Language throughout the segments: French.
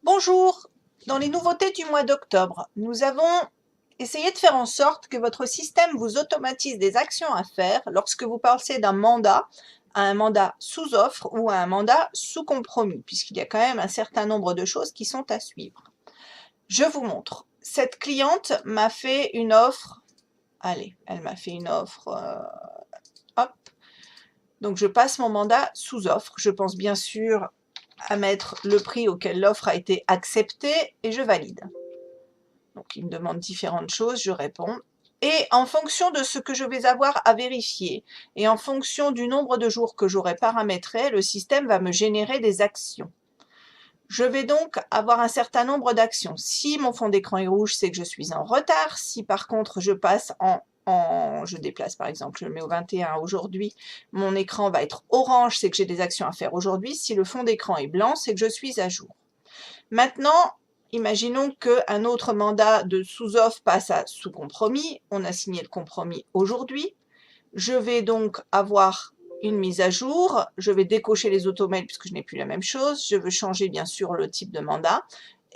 Bonjour! Dans les nouveautés du mois d'octobre, nous avons essayé de faire en sorte que votre système vous automatise des actions à faire lorsque vous passez d'un mandat à un mandat sous offre ou à un mandat sous compromis, puisqu'il y a quand même un certain nombre de choses qui sont à suivre. Je vous montre. Cette cliente m'a fait une offre. Allez, elle m'a fait une offre. Hop. Donc je passe mon mandat sous offre. Je pense bien sûr à mettre le prix auquel l'offre a été acceptée et je valide. Donc il me demande différentes choses, je réponds. Et en fonction de ce que je vais avoir à vérifier et en fonction du nombre de jours que j'aurai paramétré, le système va me générer des actions. Je vais donc avoir un certain nombre d'actions. Si mon fond d'écran est rouge, c'est que je suis en retard. Si par contre je passe je déplace par exemple, je le mets au 21 aujourd'hui, mon écran va être orange, c'est que j'ai des actions à faire aujourd'hui. Si le fond d'écran est blanc, c'est que je suis à jour. Maintenant, imaginons qu'un autre mandat de sous-offre passe à sous-compromis. On a signé le compromis aujourd'hui. Je vais donc avoir une mise à jour. Je vais décocher les automails puisque je n'ai plus la même chose. Je veux changer bien sûr le type de mandat.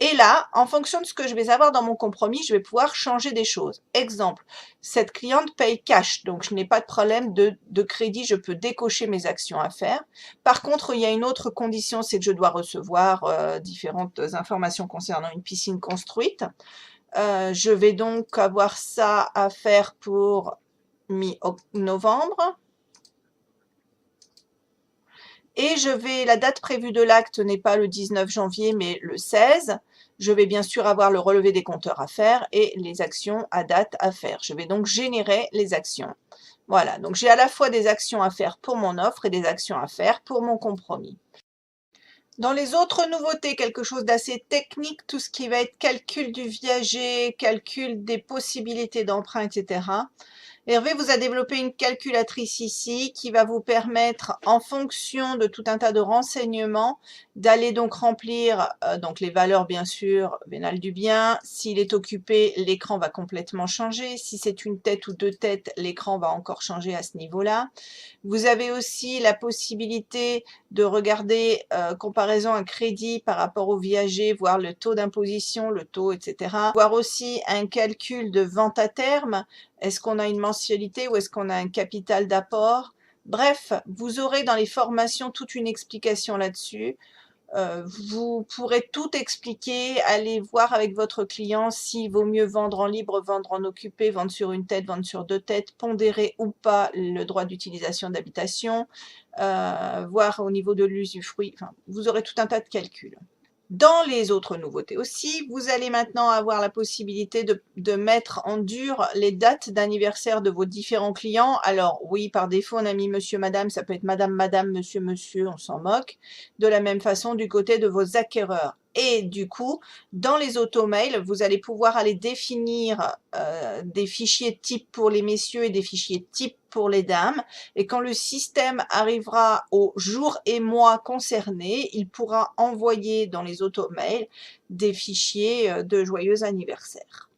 Et là, en fonction de ce que je vais avoir dans mon compromis, je vais pouvoir changer des choses. Exemple, cette cliente paye cash, donc je n'ai pas de problème de crédit, je peux décocher mes actions à faire. Par contre, il y a une autre condition, c'est que je dois recevoir différentes informations concernant une piscine construite. Je vais donc avoir ça à faire pour mi-novembre. Et la date prévue de l'acte n'est pas le 19 janvier, mais le 16. Je vais bien sûr avoir le relevé des compteurs à faire et les actions à date à faire. Je vais donc générer les actions. Voilà, donc j'ai à la fois des actions à faire pour mon offre et des actions à faire pour mon compromis. Dans les autres nouveautés, quelque chose d'assez technique, tout ce qui va être calcul du viager, calcul des possibilités d'emprunt, etc. Hervé vous a développé une calculatrice ici qui va vous permettre, en fonction de tout un tas de renseignements, d'aller donc remplir donc les valeurs bien sûr vénales du bien. S'il est occupé, l'écran va complètement changer. Si c'est une tête ou deux têtes, l'écran va encore changer à ce niveau-là. Vous avez aussi la possibilité de regarder comparaison à crédit par rapport au viager, voir le taux d'imposition, le taux, etc. Voir aussi un calcul de vente à terme. Est-ce qu'on a une mensualité ou est-ce qu'on a un capital d'apport? Bref, vous aurez dans les formations toute une explication là-dessus. Vous pourrez tout expliquer, aller voir avec votre client s'il vaut mieux vendre en libre, vendre en occupé, vendre sur une tête, vendre sur deux têtes, pondérer ou pas le droit d'utilisation d'habitation, voir au niveau de l'usufruit. Enfin, vous aurez tout un tas de calculs. Dans les autres nouveautés aussi, vous allez maintenant avoir la possibilité de mettre en dur les dates d'anniversaire de vos différents clients. Alors oui, par défaut, on a mis monsieur, madame, ça peut être madame, madame, monsieur, monsieur, on s'en moque. De la même façon, du côté de vos acquéreurs. Et du coup, dans les automails, vous allez pouvoir aller définir des fichiers types pour les messieurs et des fichiers types pour les dames. Et quand le système arrivera au jour et mois concernés, il pourra envoyer dans les automails des fichiers de joyeux anniversaire.